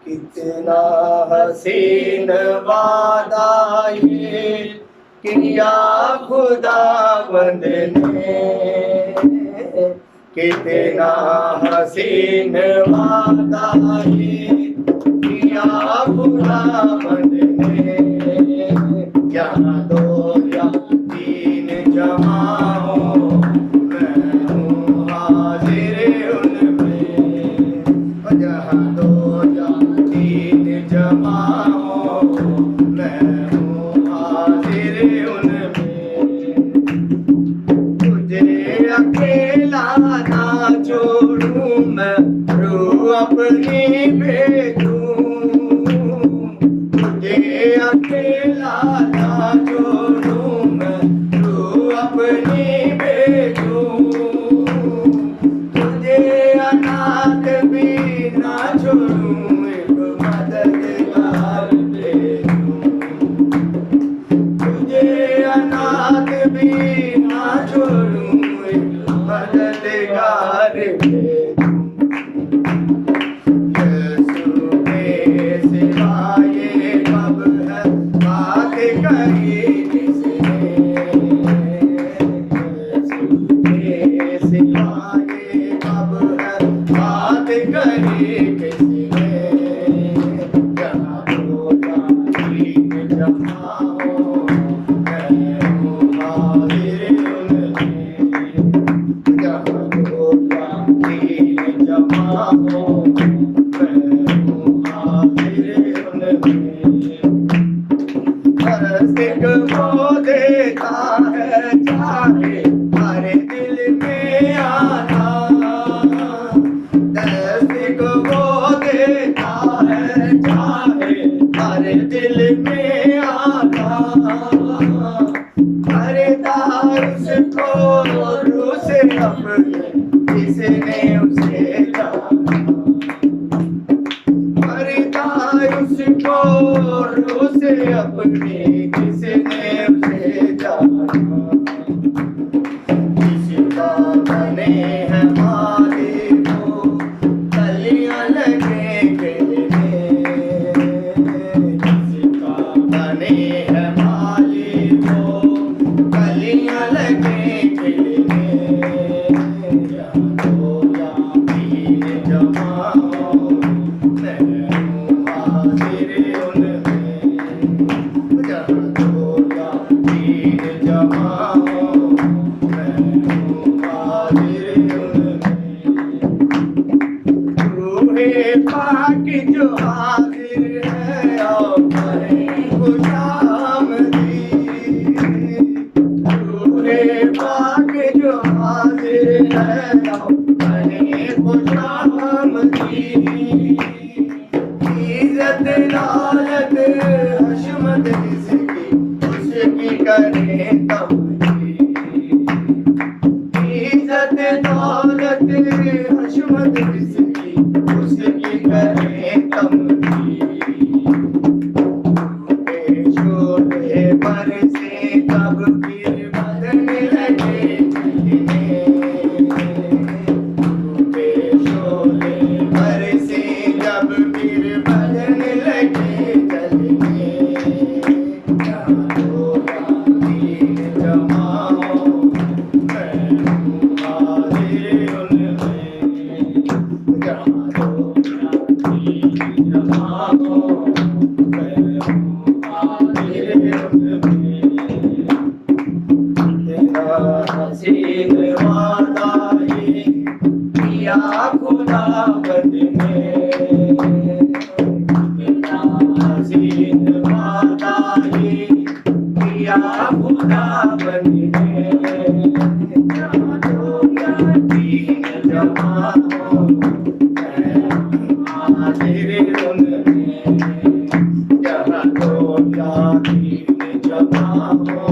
कितना हसीन वादा ये किया खुदावंद ने, कितना हसीन वादा ये किया खुदावंद ने। यहाँ दो या तीन जमा हो मैं हूँ हाजिर उनमें, जहाँ दो या तीन जमा हो मैं हूँ हाजिर उनमें। तुझे अकेला ना छोड़ूं मैं रूह अपनी भेजूं, तुझे अकेला ना छोड़ूं मैं रूह अपनी भेजूं, तुझे अनाथ भी ना छोड़ूं एक मददगार भेजूं, तुझे अनाथ भी ना छोड़ूं एक मददगार भेजूं। वो देता है चाहे हमारे दिल में आना, दस्तक वो देता है चाहे हमारे दिल में आना, करता उसको रूह से अपने किसने उसे जाना, करता उसको रूह से अपने किसने उसे जाना। किसका बने हैं माली वो कलियां लगे खिलने, किसका बने हैं माली वो कलियां लगे खिलने। या दो या तीन जमा हो मैं हूँ हाजिर उनमें, जहाँ दो या तीन जमा हो मैं हूँ हाजिर उनमें। रूहे पाक जो हाजिर है आओ करें खुशामदी, रूहे पाक जो हाजिर है आओ करें खुशामदी। इज्जत दौलत हशमत जिसकी उसकी करें तमदी, इज्जत दौलत हशमत जिसकी उसकी करें तमदी। शोले पर से कब फिर बदलने लगे चलने, शोले पर से जब फिर बदलने लगे चलने। यहाँ दो या तीन जमा हो मैं हूँ हाजिर उनमें, जहाँ दो या तीन जमा हो मैं हूँ हाजिर उनमें। तेरा हसीन वादा ये किया खुदावंद ने, कितना हसीन वादा ये किया खुदावंद ने। जहाँ दो या तीन जमा हो मैं हूँ हाजिर उनमें, जहाँ दो या तीन जमा हो